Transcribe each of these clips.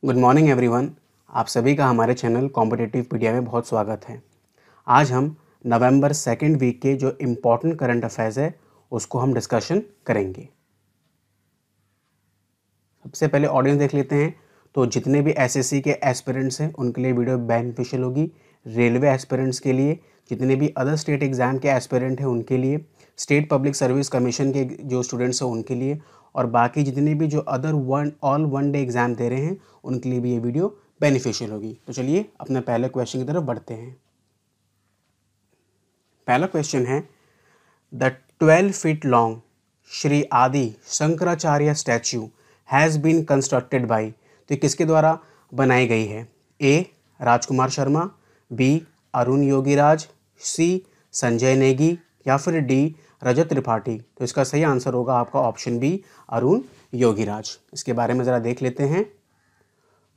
Good morning everyone. आप सभी का हमारे चैनल कॉम्पिटिटिव पीडिया में बहुत स्वागत है। आज हम नवंबर सेकेंड वीक के जो इम्पोर्टेंट करंट अफेयर्स है उसको हम डिस्कशन करेंगे। सबसे पहले ऑडियंस देख लेते हैं। तो जितने भी एसएससी के एस्पिरेंट्स हैं उनके लिए वीडियो बेनिफिशियल होगी। रेलवे एस्पिरेंट्स के लिए, जितने भी अदर स्टेट एग्ज़ाम के एस्पिरेंट हैं उनके लिए, स्टेट पब्लिक सर्विस कमीशन के जो स्टूडेंट्स हैं उनके लिए, और बाकी जितने भी जो other all one day exam दे रहे हैं उनके लिए भी ये वीडियो बेनिफिशियल होगी। तो चलिए अपने पहले क्वेश्चन की तरफ बढ़ते हैं। पहला क्वेश्चन है, the 12 feet long Shri Adi Shankaracharya statue has been constructed by, तो किसके द्वारा बनाई गई है? A Rajkumar Sharma, B Arun Yogiraj, C Sanjay Negi, या फिर डी रजत त्रिपाठी। तो इसका सही आंसर होगा आपका ऑप्शन बी अरुण योगीराज। इसके बारे में ज़रा देख लेते हैं।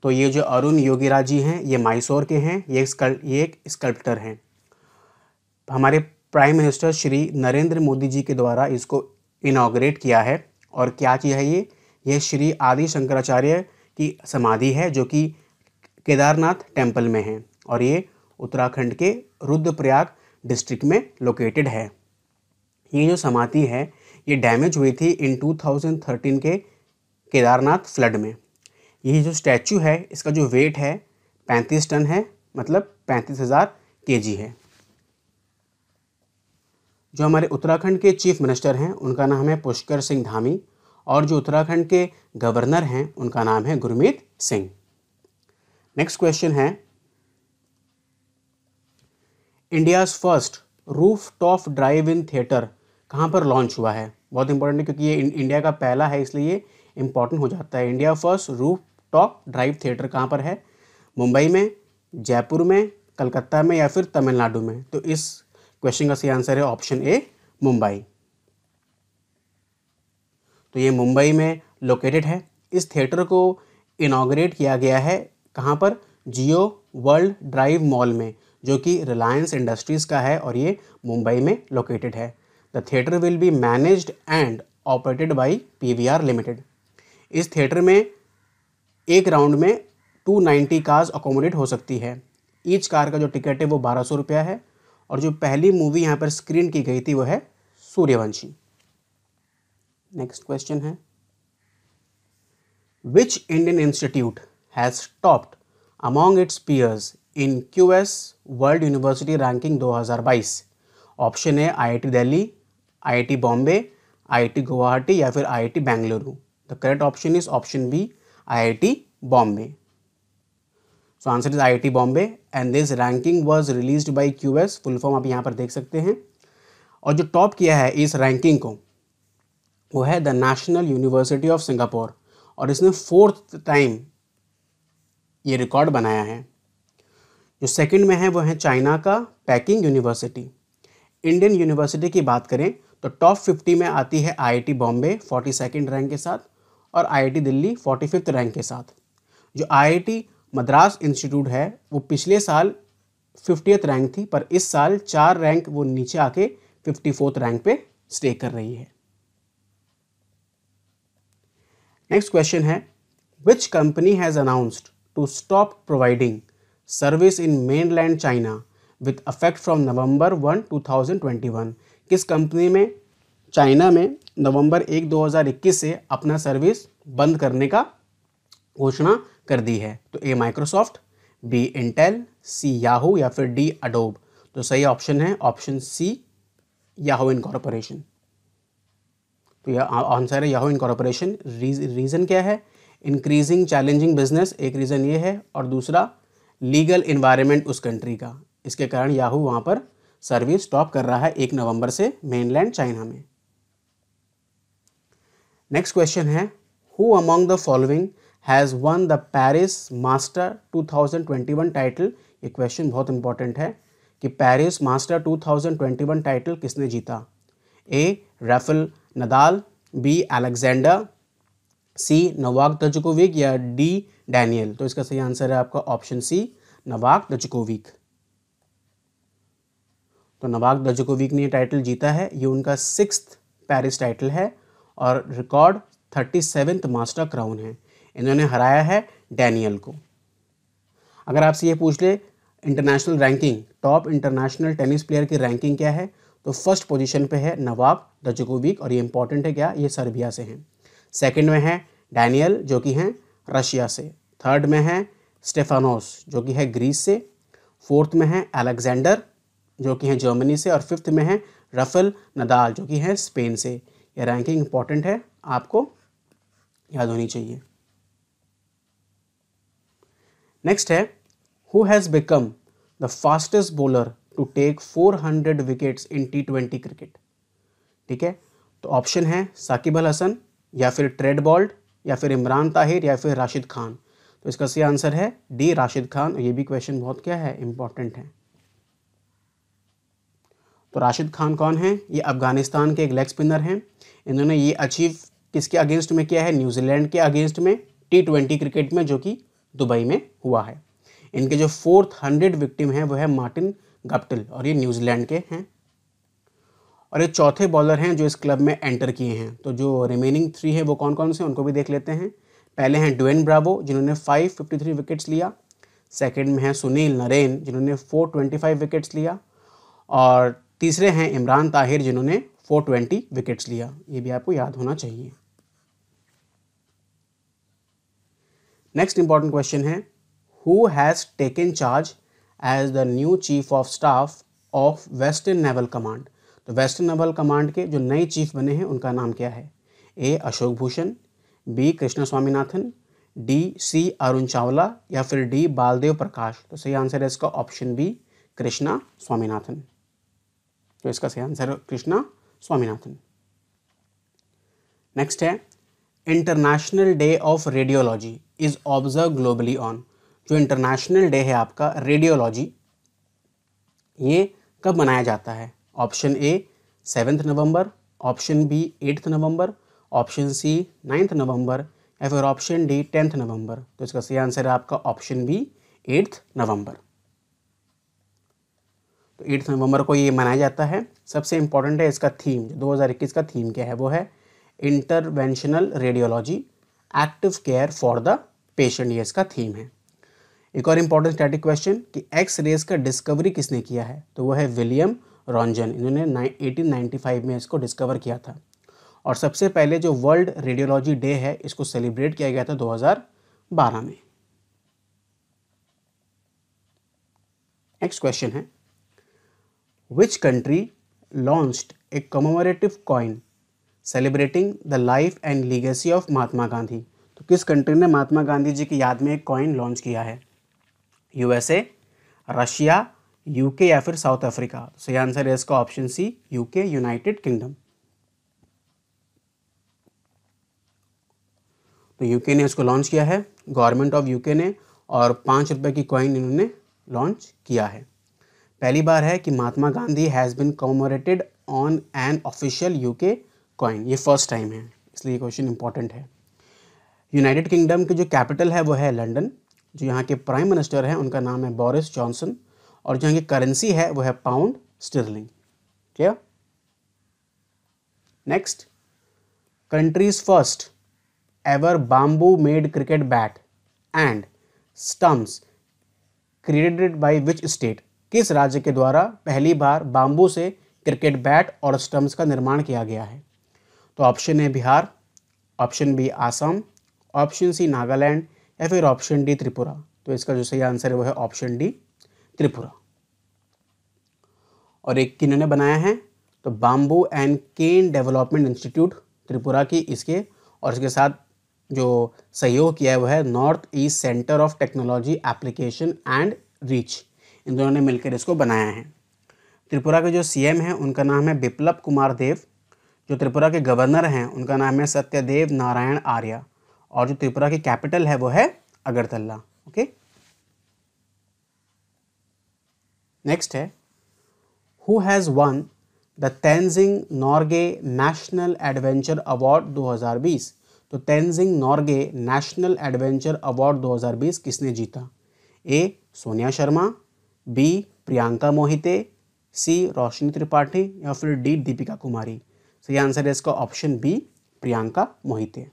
तो ये जो अरुण योगीराज जी हैं ये मैसूर के हैं। ये एक स्कल्प्टर हैं। हमारे प्राइम मिनिस्टर श्री नरेंद्र मोदी जी के द्वारा इसको इनॉग्रेट किया है। और क्या चीज़ है ये श्री आदि शंकराचार्य की समाधि है जो कि केदारनाथ टेम्पल में है, और ये उत्तराखंड के रुद्रप्रयाग डिस्ट्रिक्ट में लोकेटेड है। ये जो समाधि है ये डैमेज हुई थी इन 2013 के केदारनाथ फ्लड में। ये जो स्टैचू है इसका जो वेट है 35 टन है, मतलब 35,000 kg है। जो हमारे उत्तराखंड के चीफ मिनिस्टर हैं उनका नाम है पुष्कर सिंह धामी, और जो उत्तराखंड के गवर्नर हैं उनका नाम है गुरमीत सिंह। नेक्स्ट क्वेश्चन है, India's first roof top drive in theatre कहाँ पर लॉन्च हुआ है? बहुत इंपॉर्टेंट है क्योंकि ये इंडिया का पहला है, इसलिए ये इंपॉर्टेंट हो जाता है। India first roof top drive theatre कहाँ पर है? मुंबई में, जयपुर में, कलकत्ता में, या फिर तमिलनाडु में? तो इस क्वेश्चन का सही आंसर है ऑप्शन ए मुंबई। तो ये मुंबई में लोकेटेड है। इस थिएटर को इनॉग्रेट किया गया है कहाँ पर? जियो वर्ल्ड ड्राइव मॉल में, जो कि रिलायंस इंडस्ट्रीज़ का है, और ये मुंबई में लोकेटेड है। The theatre will be managed and operated by PVR limited. इस थिएटर में एक राउंड में 290 कार्स अकोमोडेट हो सकती है। ईच कार का जो टिकट है वो 1200 रुपया है, और जो पहली मूवी यहाँ पर स्क्रीन की गई थी वो है सूर्यवंशी। नेक्स्ट क्वेश्चन है, which Indian institute has topped among its peers in QS world university ranking 2022? Option है IIT Delhi, IIT Bombay, IIT Guwahati, या फिर IIT Bengaluru. The correct option is option B IIT Bombay. So answer is IIT Bombay, and this ranking was released by QS, full form आप यहाँ पर देख सकते हैं। और जो टॉप किया है इस रैंकिंग को वो है the national university of Singapore, और इसने 4th टाइम ये रिकॉर्ड बनाया है। जो सेकंड में है वो है चाइना का पेकिंग यूनिवर्सिटी। इंडियन यूनिवर्सिटी की बात करें तो टॉप 50 में आती है IIT बॉम्बे 42nd रैंक के साथ, और IIT दिल्ली 45th रैंक के साथ। जो IIT मद्रास इंस्टीट्यूट है वो पिछले साल 50th रैंक थी, पर इस साल 4 रैंक वो नीचे आके 54th रैंक पे स्टे कर रही है। नेक्स्ट क्वेश्चन है, which company has announced to stop providing service in mainland China with affect from November 1, 2021? किस कंपनी में चाइना में नवंबर 1, 2021 से अपना सर्विस बंद करने का घोषणा कर दी है? तो A Microsoft, B Intel, C Yahoo, या फिर डी अडोब। तो सही ऑप्शन है ऑप्शन सी याहू इनकॉर्पोरेशन। तो यह आंसर है याहू इनकॉर्पोरेशन। रीज़न क्या है? इंक्रीजिंग चैलेंजिंग बिजनेस, एक रीज़न ये है, और दूसरा लीगल इन्वायरमेंट उस कंट्री का। इसके कारण याहू वहाँ पर सर्विस स्टॉप कर रहा है 1 नवंबर से मेनलैंड चाइना में। नेक्स्ट क्वेश्चन है, who among the following has won the Paris master 2021 title? ये क्वेश्चन बहुत इंपॉर्टेंट है कि पेरिस मास्टर 2021 टाइटल किसने जीता? A Rafael Nadal, B Alexander, C Novak Djokovic, या डी डैनियल। तो इसका सही आंसर है आपका ऑप्शन सी नोवाक जोकोविक। तो नोवाक जोकोविक ने ये टाइटल जीता है। ये उनका 6th पेरिस टाइटल है, और रिकॉर्ड 37th मास्टर क्राउन है। इन्होंने हराया है डैनियल को। अगर आपसे ये पूछ ले international ranking, top international tennis player की रैंकिंग क्या है, तो फर्स्ट पोजीशन पे है नोवाक जोकोविच, और ये इंपॉर्टेंट है क्या, ये सर्बिया से हैं। सेकंड में है डैनियल जो कि हैं रशिया से। थर्ड में है स्टेफानोस जो कि है ग्रीस से। फोर्थ में है अलेक्जेंडर जो कि हैं जर्मनी से। और फिफ्थ में है राफेल नदाल जो कि हैं स्पेन से। ये रैंकिंग इंपॉर्टेंट है, आपको याद होनी चाहिए। नेक्स्ट है who has become the fastest bowler to take 400 wickets in T20 cricket. ठीक है, तो ऑप्शन है साकिब अल हसन, या फिर ट्रेड बॉल्ट, या फिर इमरान ताहिर, या फिर राशिद खान। तो इसका सही आंसर है डी राशिद खान। ये भी क्वेश्चन बहुत क्या है, इंपॉर्टेंट है। तो राशिद खान कौन है, ये अफगानिस्तान के एक लेग स्पिनर हैं। इन्होंने ये अचीव किसके अगेंस्ट में किया है, न्यूजीलैंड के अगेंस्ट में T20 क्रिकेट में, जो कि दुबई में हुआ है। इनके जो 400 विक्टिम हैं वो है मार्टिन गप्टिल, और ये न्यूजीलैंड के हैं। और ये चौथे बॉलर हैं जो इस क्लब में एंटर किए हैं। तो जो रिमेनिंग 3 हैं वो कौन कौन से, उनको भी देख लेते हैं। पहले हैं ड्वेन ब्रावो जिन्होंने 553 विकेट्स लिया। सेकंड में है सुनील नरेन जिन्होंने 425 विकेट्स लिया। और तीसरे हैं इमरान ताहिर जिन्होंने 420 विकेट्स लिया। ये भी आपको याद होना चाहिए। नेक्स्ट इंपॉर्टेंट क्वेश्चन है who has taken charge as the new chief of staff of western naval command. तो वेस्टर्न नेवल कमांड के जो नए चीफ बने हैं उनका नाम क्या है। A Ashok Bhushan, B Krishna Swaminathan, D C Arun Chawla, या फिर डी बालदेव प्रकाश। तो सही आंसर है इसका ऑप्शन बी कृष्णा स्वामीनाथन। तो इसका सही आंसर है कृष्णा स्वामीनाथन। नेक्स्ट है international day of radiology is observe globally on. जो इंटरनेशनल डे है आपका रेडियोलॉजी, ये कब मनाया जाता है। ऑप्शन ए 7 नवंबर, ऑप्शन बी 8 नवंबर, ऑप्शन सी 9 नवंबर, या फिर ऑप्शन डी 10 नवंबर। तो इसका सही आंसर है आपका ऑप्शन बी 8 नवंबर। तो 8 नवंबर को ये मनाया जाता है। सबसे इंपॉर्टेंट है इसका थीम, जो 2021 का थीम क्या है वो है interventional radiology active care for the patient. ये इसका थीम है। एक और इंपॉर्टेंट स्टैटिक क्वेश्चन कि एक्स रेज का डिस्कवरी किसने किया है, तो वो है विलियम रॉन्जन। इन्होंने 1895 में इसको डिस्कवर किया था। और सबसे पहले जो वर्ल्ड रेडियोलॉजी डे है इसको सेलिब्रेट किया गया था 2012 में। नेक्स्ट क्वेश्चन है which country launched a commemorative coin celebrating the life and legacy of Mahatma Gandhi. तो किस कंट्री ने महात्मा गांधी जी की याद में एक कॉइन लॉन्च किया है। यूएसए, रशिया, यूके, या फिर साउथ अफ्रीका। सही आंसर है इसका option C UK, United Kingdom. तो यूके ने इसको लॉन्च किया है, गवर्नमेंट ऑफ यूके ने, और 5 रुपए की कॉइन इन्होंने लॉन्च किया है। पहली बार है कि Mahatma Gandhi has been commemorated on an official UK coin. ये फर्स्ट टाइम है, इसलिए क्वेश्चन इंपॉर्टेंट है। यूनाइटेड किंगडम की जो कैपिटल है वो है लंदन। जो यहाँ के प्राइम मिनिस्टर हैं उनका नाम है बोरिस जॉनसन। और जो यहाँ की करेंसी है वो है pound sterling. Clear. Next, country's first ever bamboo made cricket bat and stumps created by which state. किस राज्य के द्वारा पहली बार बाम्बू से क्रिकेट बैट और स्टम्प्स का निर्माण किया गया है। तो option A Bihar, option B Assam, option C Nagaland, या फिर ऑप्शन डी त्रिपुरा। तो इसका जो सही आंसर है वो है ऑप्शन डी त्रिपुरा। और एक किन्होंने बनाया है, तो bamboo and cane development institute Tripura की इसके, और इसके साथ जो सहयोग किया है वो है North East Centre of Technology Application and Reach. इन दोनों ने मिलकर इसको बनाया है। त्रिपुरा के जो सीएम हैं उनका नाम है बिप्लब कुमार देव। जो त्रिपुरा के गवर्नर हैं उनका नाम है सत्यदेव नारायण आर्या। और जो त्रिपुरा की कैपिटल है वो है अगरतला। ओके। नेक्स्ट है who has won the Tenzing Norgay national adventure award 2020। तो Tenzing Norgay national adventure award 2020 किसने जीता। ए सोनिया शर्मा, बी प्रियंका मोहिते, सी रोशनी त्रिपाठी, या फिर डी दीपिका कुमारी। सही आंसर है इसका ऑप्शन बी प्रियंका मोहिते।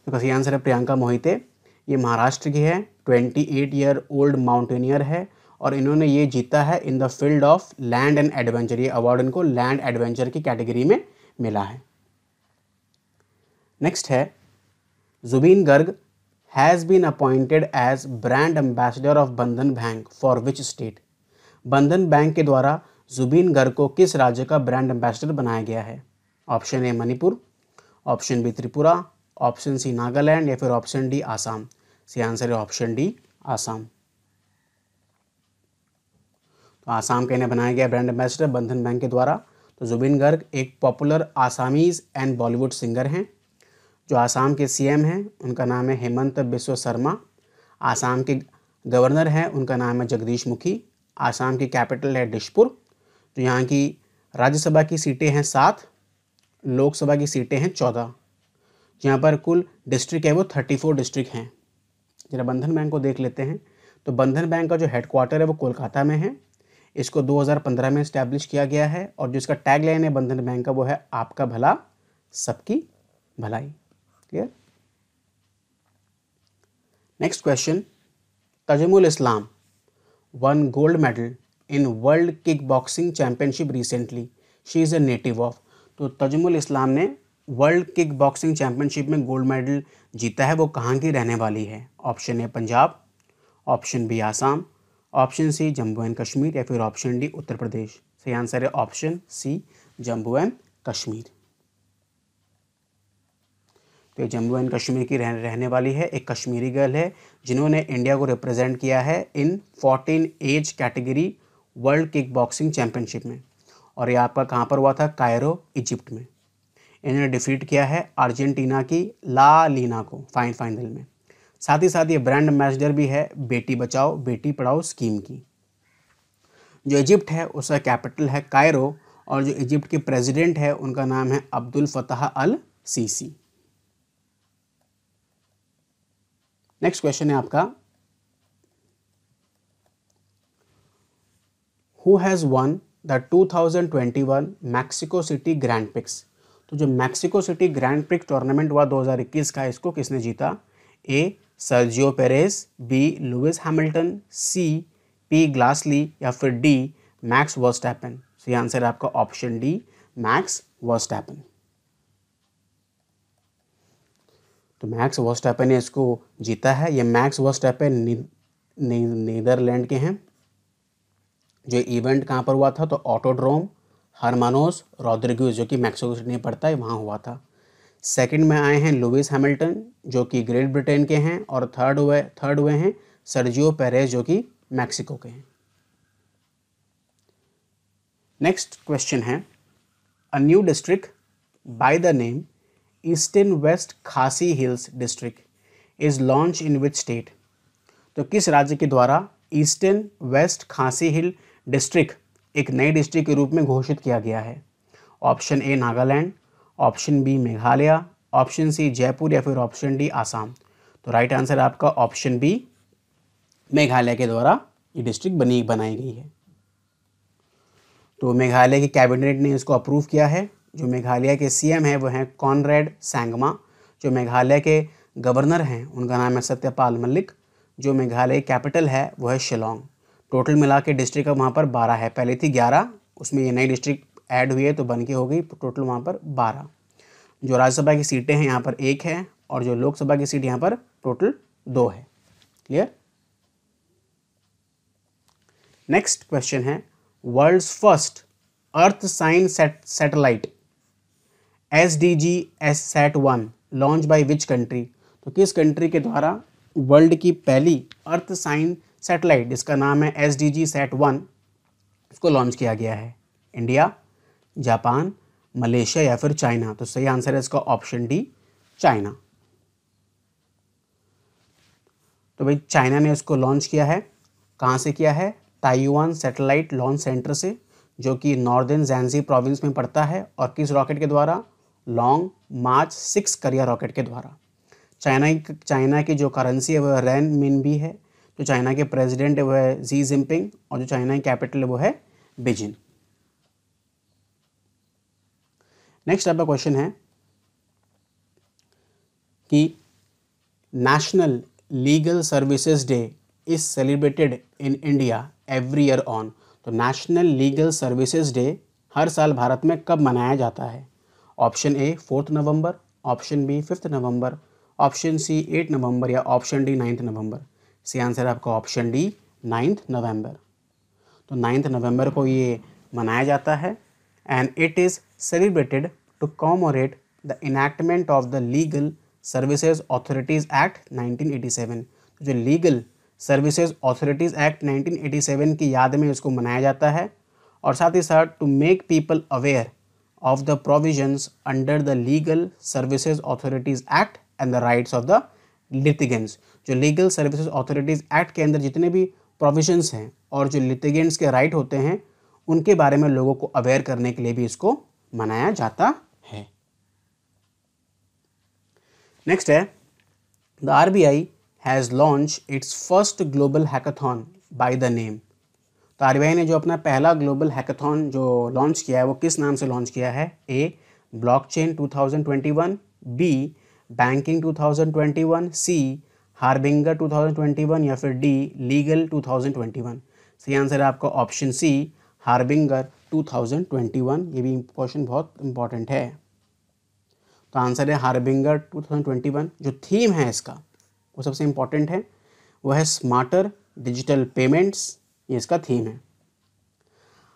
तो सही आंसर है प्रियंका मोहिते। ये महाराष्ट्र की है, 28 ईयर ओल्ड माउंटेनियर है और इन्होंने ये जीता है in the field of land and adventure. ये अवार्ड इनको लैंड एडवेंचर की कैटेगरी में मिला है। नेक्स्ट है Zubeen Garg has been appointed as brand ambassador of Bandhan bank for which state. Bandhan bank के द्वारा जुबीन गर्ग को किस राज्य का ब्रांड एम्बेसडर बनाया गया है? Option A Manipur, option B Tripura, option C Nagaland या फिर ऑप्शन डी आसाम। सही आंसर है ऑप्शन डी आसाम। तो आसाम के इन्हें बनाया गया ब्रांड एम्बेसडर बंधन बैंक के द्वारा। तो जुबिन गर्ग एक popular Assamese and Bollywood singer हैं। जो आसाम के सीएम हैं उनका नाम है हेमंत बिस्वा शर्मा। आसाम के गवर्नर हैं उनका नाम है जगदीश मुखी। आसाम की कैपिटल है दिशपुर। तो यहाँ की राज्यसभा की सीटें हैं 7, लोकसभा की सीटें हैं 14। यहाँ पर कुल डिस्ट्रिक्ट है वो 34 डिस्ट्रिक्ट हैं। जरा बंधन बैंक को देख लेते हैं। तो बंधन बैंक का जो हेडक्वार्टर है वो कोलकाता में है। इसको 2015 में इस्टेब्लिश किया गया है और जो इसका टैग लाइन है बंधन बैंक का वो है आपका भला सबकी भलाई। Clear. Next question, Tajamul Islam won gold medal in world kick boxing championship recently, she is a native of. तो तजमुल इस्लाम ने वर्ल्ड किक बॉक्सिंग चैंपियनशिप में गोल्ड मेडल जीता है, वो कहाँ की रहने वाली है? Option A Punjab, option B Assam, option C Jammu and Kashmir या फिर ऑप्शन डी उत्तर प्रदेश। सही आंसर है option C Jammu and Kashmir. तो ये जम्मू एंड कश्मीर की रहने वाली है, एक कश्मीरी गर्ल है जिन्होंने इंडिया को रिप्रेजेंट किया है in 14 age category world kick boxing championship में। और ये आपका कहाँ पर हुआ था? कायरो इजिप्ट में। इन्होंने डिफीट किया है अर्जेंटीना की ला लीना को फाइनल में। साथ ही साथ ये ब्रांड एम्बेसडर भी है बेटी बचाओ बेटी पढ़ाओ स्कीम की। जो इजिप्ट है उसका कैपिटल है कायरो और जो इजिप्ट के प्रेसिडेंट है उनका नाम है Abdel Fattah al Sisi. Next question है आपका, who has won the 2021 Mexico City Grand Prix. तो जो Mexico City Grand Prix tournament हुआ 2021 का, इसको किसने जीता? A Sergio Perez, B Lewis Hamilton, C P Gasly या फिर डी मैक्स वर्स्टैपन। सही आंसर है आपका ऑप्शन डी मैक्स वर्स्टैपन। तो मैक्स वर्स्टैपन ने इसको जीता है। ये मैक्स वर्स्टैपन नीदरलैंड के हैं। जो इवेंट कहाँ पर हुआ था? तो ऑटोड्रोम हरमानोस रोड्रिगेज जो कि मैक्सिको सिटी में पड़ता है वहाँ हुआ था। सेकंड में आए हैं लुइस हैमिल्टन जो कि ग्रेट ब्रिटेन के हैं और थर्ड हुए हैं सर्जियो पेरेज जो कि मैक्सिको के हैं। नेक्स्ट क्वेश्चन है, a new district by the name Eastern West Khasi Hills district is launch in which state. तो किस राज्य के द्वारा ईस्टर्न वेस्ट खासी हिल डिस्ट्रिक्ट एक नई डिस्ट्रिक्ट के रूप में घोषित किया गया है? Option A Nagaland, option B Meghalaya, option C Jaipur या फिर ऑप्शन डी आसाम। तो राइट आंसर आपका ऑप्शन बी मेघालय के द्वारा ये डिस्ट्रिक्ट बनाई गई है। तो मेघालय की कैबिनेट ने इसको अप्रूव किया है। जो मेघालय के सीएम है वो हैं कॉनरेड सैंगमा। जो मेघालय के गवर्नर हैं उनका नाम है सत्यपाल मलिक। जो मेघालय कैपिटल है वो है शिलोंग। टोटल मिला के डिस्ट्रिक्ट वहाँ पर 12 है, पहले थी 11, उसमें ये नई डिस्ट्रिक्ट ऐड हुई है तो बन के हो गई, तो टोटल वहाँ पर 12। जो राज्यसभा की सीटें हैं यहाँ पर 1 है और जो लोकसभा की सीट यहाँ पर टोटल 2 है। क्लियर। नेक्स्ट क्वेश्चन है, world's first earth sign satellite SDG-SAT-1 launch by which country. तो किस कंट्री के द्वारा वर्ल्ड की पहली अर्थ साइन सैटेलाइट जिसका नाम है SDG-SAT-1 इसको लॉन्च किया गया है? इंडिया, जापान, मलेशिया या फिर चाइना। तो सही आंसर है इसका ऑप्शन डी चाइना। तो भाई चाइना ने इसको लॉन्च किया है। कहाँ से किया है? ताइवान सैटेलाइट लॉन्च सेंटर से, जो कि नॉर्दर्न ज़ैंज़ी प्रोविंस में पड़ता है। और किस रॉकेट के द्वारा? लॉन्ग मार्च 6 करियर रॉकेट के द्वारा। चाइना की जो करेंसी है वह रेन मिनबी है। जो चाइना के प्रेसिडेंट है वो है जी जिनपिंग और जो चाइना की कैपिटल है वो है बीजिंग। नेक्स्ट आपका क्वेश्चन है कि national legal services day is celebrated in India every year on. तो नेशनल लीगल सर्विसेज डे हर साल भारत में कब मनाया जाता है? ऑप्शन ए 4 नवंबर, ऑप्शन बी 5 नवंबर, ऑप्शन सी 8 नवंबर या ऑप्शन डी 9 नवंबर। सी आंसर है आपका ऑप्शन डी 9 नवंबर। तो 9 नवंबर को ये मनाया जाता है and it is celebrated to commemorate the enactment of the legal services authorities act 1987। तो जो लीगल सर्विसेज अथॉरिटीज़ एक्ट 1987 की याद में इसको मनाया जाता है और साथ ही साथ to make people aware of the provisions under the legal services authorities act and the rights of the litigants. जो लीगल सर्विसेज अथॉरिटीज़ एक्ट के अंदर जितने भी प्रोविजंस हैं और जो लिटिगेंट्स के राइट होते हैं उनके बारे में लोगों को अवेयर करने के लिए भी इसको मनाया जाता है। नेक्स्ट है the RBI has launch its first global hackathon bye the name. तो RBI ने जो अपना पहला ग्लोबल हैकाथॉन जो लॉन्च किया है वो किस नाम से लॉन्च किया है? ए ब्लॉकचेन 2021, बी बैंकिंग 2021, सी हार्बिंगर 2021 या फिर डी लीगल 2021। सही आंसर है आपका ऑप्शन सी हार्बिंगर 2021। ये भी क्वेश्चन बहुत इंपॉर्टेंट है। तो आंसर है हार्बिंगर 2021। जो थीम है इसका वो सबसे इम्पॉर्टेंट है, वो है स्मार्टर डिजिटल पेमेंट्स, ये इसका थीम है।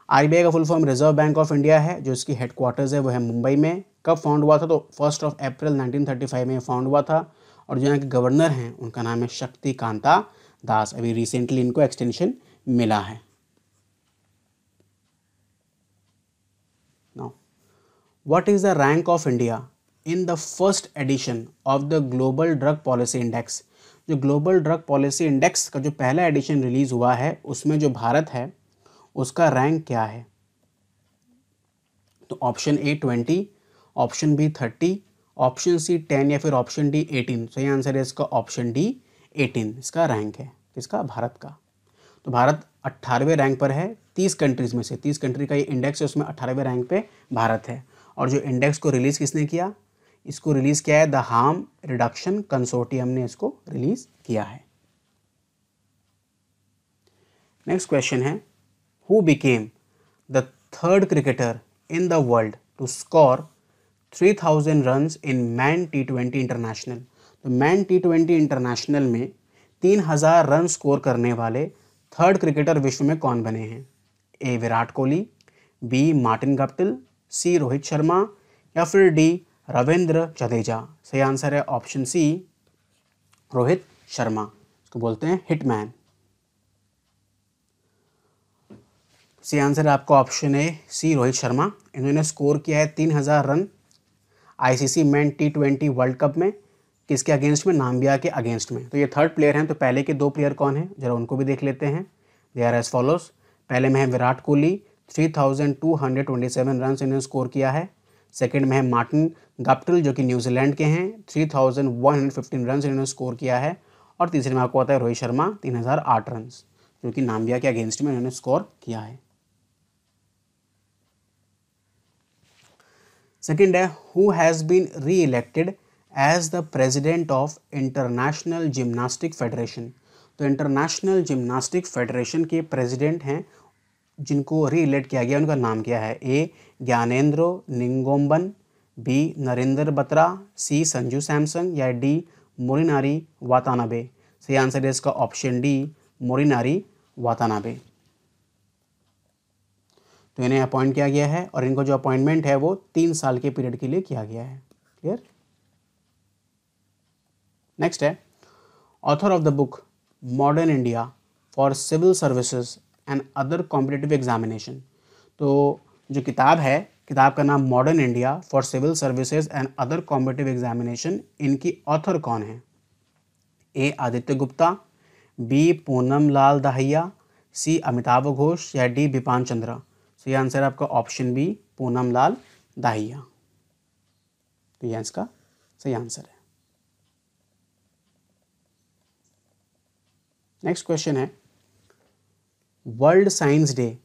RBI का full form reserve bank of India है, जो इसकी हेडक्वार्टर्स है वो है मुंबई में। कब फाउंड हुआ था? तो 1 अप्रैल 1935 में फाउंड हुआ था और जो यहाँ के गवर्नर हैं उनका नाम है शक्तिकांता दास। अभी रिसेंटली इनको एक्सटेंशन मिला है। Now what is the rank of India in the first edition of the global drug policy index. जो ग्लोबल ड्रग पॉलिसी इंडेक्स का जो पहला एडिशन रिलीज हुआ है उसमें जो भारत है उसका रैंक क्या है? तो option A 20, option B 30, option C 10 या फिर ऑप्शन डी 18। सही आंसर है इसका ऑप्शन डी 18 इसका रैंक है। किसका? भारत का। तो भारत 18वें रैंक पर है 30 कंट्रीज़ में से। 30 कंट्री का ये इंडेक्स है, उसमें 18वें रैंक पे भारत है। और जो इंडेक्स को रिलीज़ किसने किया? इसको रिलीज़ किया है द हार्म रिडक्शन कंसोर्टियम ने इसको रिलीज़ किया है। नेक्स्ट क्वेश्चन है who became the third cricketer in the world to score 3000 runs in Man T20 international. तो मैन T20 इंटरनेशनल में 3000 रन स्कोर करने वाले थर्ड क्रिकेटर विश्व में कौन बने हैं? A Virat Kohli, B Martin Guptill, C Rohit Sharma या फिर डी रविंद्र जडेजा। सही आंसर है ऑप्शन सी रोहित शर्मा। इसको बोलते हैं हिटमैन। सी आंसर है आपका ऑप्शन ए सी रोहित शर्मा। इन्होंने स्कोर किया है 3000 run ICC man T20 world cup में। किसके अगेंस्ट में? नाम्बिया के अगेंस्ट में। तो ये थर्ड प्लेयर हैं। तो पहले के दो प्लेयर कौन हैं जरा उनको भी देख लेते हैं। They are as follows. पहले में है विराट कोहली, 3227 रन इन्होंने स्कोर किया है। सेकंड में है मार्टिन गप्टिल जो कि न्यूजीलैंड के हैं, 3115 रन इन्होंने स्कोर किया है। और तीसरे में आपको आता है रोहित शर्मा 3008 रन जो कि नाम्बिया के अगेंस्ट में इन्होंने स्कोर किया है। सेकेंड है who has been re elected as the president of international gymnastic federation. तो इंटरनेशनल जिम्नास्टिक फेडरेशन के प्रेसिडेंट हैं जिनको री इलेक्ट किया गया, उनका नाम क्या है? ए ज्ञानेंद्रो निंगोम्बन, बी नरेंद्र बत्रा, सी संजू सैमसन या डी मोरिनारी वातानाबे। सही आंसर है इसका ऑप्शन डी मोरिनारी वातानाबे। तो इन्हें अपॉइंट किया गया है और इनको जो अपॉइंटमेंट है वो 3 साल के पीरियड के लिए किया गया है। क्लियर? नेक्स्ट है author of the book modern India for civil services and other competitive examination. तो जो किताब है, किताब का नाम modern India for civil services and other competitive examination, इनकी ऑथर कौन है? A Aditya Gupta, B Poonam Lal Dahiya, C Amitabh Ghosh या डी बिपान चंद्रा। सही आंसर है आपका ऑप्शन बी पूनम लाल दाहिया। तो यह इसका सही आंसर है। नेक्स्ट क्वेश्चन है world science day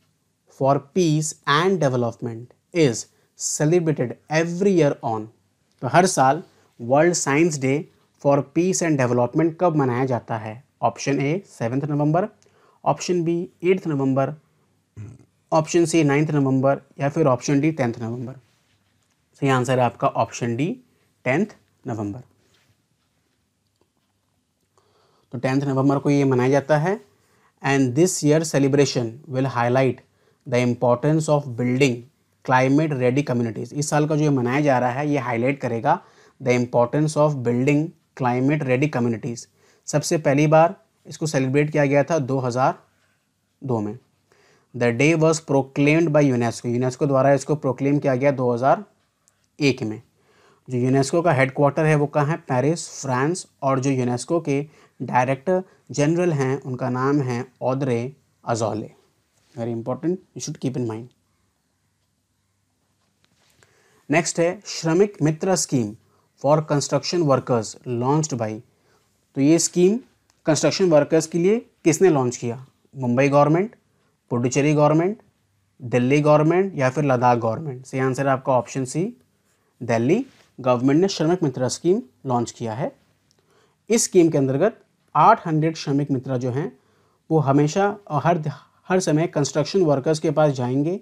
for peace and development is celebrated every year on. तो हर साल world science day for peace and development कब मनाया जाता है? ऑप्शन ए 7 नवंबर, ऑप्शन बी 8 नवंबर, ऑप्शन सी 9 नवंबर या फिर ऑप्शन डी 10 नवंबर। सही आंसर है आपका ऑप्शन डी 10 नवंबर। तो 10 नवंबर को ये मनाया जाता है। And this year celebration will highlight the importance of building climate ready communities. इस साल का जो ये मनाया जा रहा है ये हाईलाइट करेगा the importance of building climate ready communities. सबसे पहली बार इसको सेलिब्रेट किया गया था 2002 में। The day was proclaimed by UNESCO, UNESCO द्वारा इसको प्रोक्लेम किया गया 2001 में। जो यूनेस्को का हेडक्वार्टर है वो कहाँ है? Paris, France. और जो यूनेस्को के डायरेक्टर जनरल हैं उनका नाम है Audrey Azoulay. Very important, you should keep in mind. Next है Shramik Mitra scheme for construction workers launched by. तो ये स्कीम कंस्ट्रक्शन वर्कर्स के लिए किसने लॉन्च किया? Mumbai government, Puducherry government, Delhi government या फिर लद्दाख गवर्नमेंट? सही आंसर है आपका ऑप्शन सी, दिल्ली गवर्नमेंट ने श्रमिक मित्र स्कीम लॉन्च किया है। इस स्कीम के अंतर्गत 800 श्रमिक मित्र जो हैं वो हमेशा और हर समय कंस्ट्रक्शन वर्कर्स के पास जाएंगे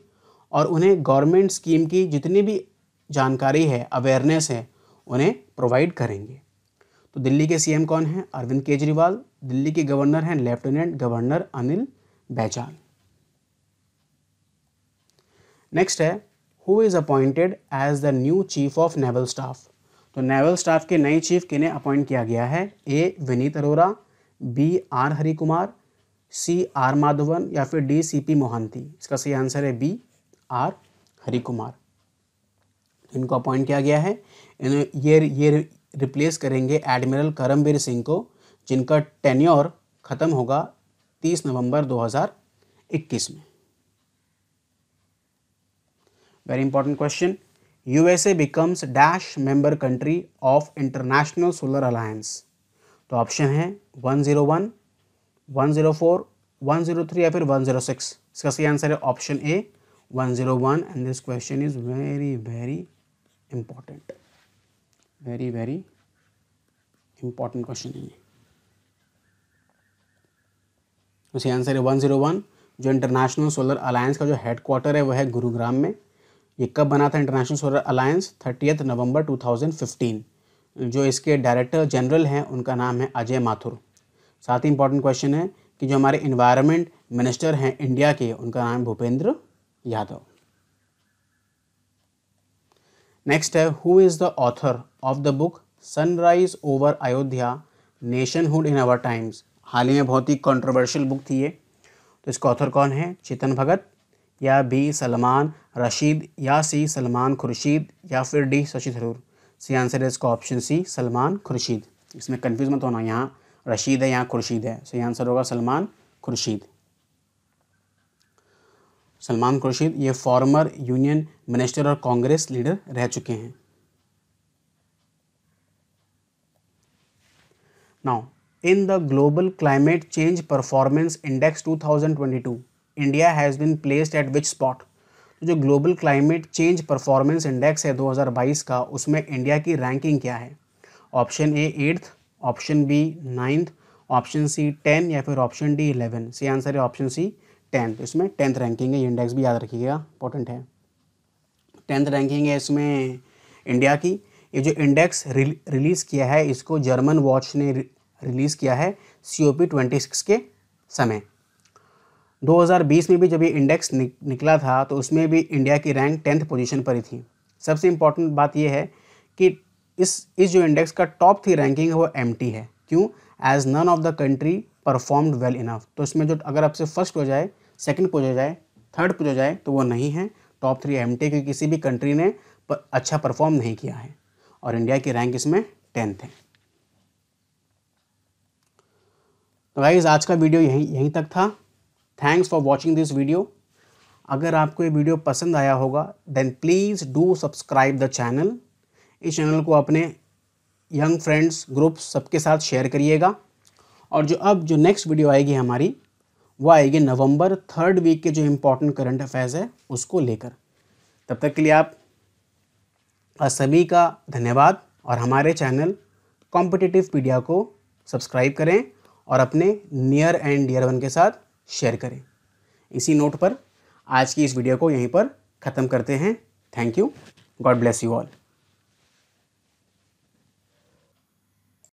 और उन्हें गवर्नमेंट स्कीम की जितनी भी जानकारी है, अवेयरनेस है, उन्हें प्रोवाइड करेंगे। तो दिल्ली के सीएम कौन हैं? अरविंद केजरीवाल। दिल्ली के गवर्नर हैं lieutenant governor Anil Baijal. Next है who is appointed as the new chief of naval staff. तो नेवल स्टाफ के नए चीफ किन्हें अपॉइंट किया गया है? A Vineet Arora, B R Harikumar, C R Madhavan या फिर डी सी पी मोहंती? इसका सही आंसर है बी आर हरिकुमार। इनको अपॉइंट किया गया है। ये रिप्लेस करेंगे एडमिरल करमबीर सिंह को, जिनका टेन्योर खत्म होगा 30 नवंबर 2021 में। Very important question, USA becomes dash member country of international solar alliance. तो ऑप्शन है 101, 104, 103 या फिर 106? इसका सही आंसर है option A 101 and this question is very very important, very very important question है ये। उसका आंसर है 101। जो इंटरनेशनल सोलर अलायंस का जो हेडक्वार्टर है वो है गुरुग्राम में। ये कब बना था इंटरनेशनल सोलर अलायंस? 30 नवंबर 2015। जो इसके डायरेक्टर जनरल हैं उनका नाम है अजय माथुर। साथ ही इंपॉर्टेंट क्वेश्चन है कि जो हमारे इन्वायरमेंट मिनिस्टर हैं इंडिया के, उनका नाम भूपेंद्र यादव। नेक्स्ट है who is the author of the book Sunrise over Ayodhya nationhood in our times. हाल ही में बहुत ही कंट्रोवर्शियल बुक थी ये। तो इसका ऑथर कौन है? चेतन भगत या बी सलमान रशीद या सी सलमान खुर्शीद या फिर डी शशि थरूर? सी आंसर है इसका ऑप्शन सी सलमान खुर्शीद। इसमें कंफ्यूज मत होना, यहाँ रशीद है यहाँ खुर्शीद है। सही आंसर होगा सलमान खुर्शीद। सलमान खुर्शीद ये फॉर्मर यूनियन मिनिस्टर और कांग्रेस लीडर रह चुके हैं। Now in the global climate change performance index 2022 India has been placed at which spot. तो जो global climate change performance index है 2022 का, उसमें इंडिया की रैंकिंग क्या है? Option A 8th, option B 9th, option C 10 या फिर ऑप्शन डी 11? सी आंसर है ऑप्शन सी 10th। इसमें 10th रैंकिंग है, ये इंडेक्स भी याद रखिएगा, इंपॉर्टेंट है। 10th रैंकिंग है इसमें इंडिया की। ये जो इंडेक्स रिलीज़ किया है इसको जर्मन वॉच ने रिलीज़ किया है COP26 के समय। 2020 में भी जब ये इंडेक्स निकला था तो उसमें भी इंडिया की रैंक 10th पोजीशन पर ही थी। सबसे इम्पॉर्टेंट बात यह है कि इस जो इंडेक्स का टॉप 3 रैंकिंग है वो एम्प्टी है। क्यों? As none of the country performed well enough. तो इसमें जो अगर आपसे फर्स्ट हो जाए, सेकंड पोज हो जाए, थर्ड पोज हो जाए तो वो नहीं है। टॉप 3 एम्प्टी, क्योंकि किसी भी कंट्री ने अच्छा परफॉर्म नहीं किया है और इंडिया की रैंक इसमें 10th है। तो गाइस आज का वीडियो यहीं तक था। Thanks for watching this video. अगर आपको ये वीडियो पसंद आया होगा then please do subscribe the channel. इस चैनल को अपने यंग फ्रेंड्स ग्रुप सबके साथ शेयर करिएगा। और जो नेक्स्ट वीडियो आएगी हमारी, वो आएगी नवंबर 3rd वीक के जो इम्पोर्टेंट करंट अफेयर्स है उसको लेकर। तब तक के लिए आप सभी का धन्यवाद और हमारे चैनल कॉम्पिटिटिव पीडिया को सब्सक्राइब करें और अपने नियर एंड डियर वन के साथ शेयर करें। इसी नोट पर आज की इस वीडियो को यहीं पर ख़त्म करते हैं। Thank you. God bless you all.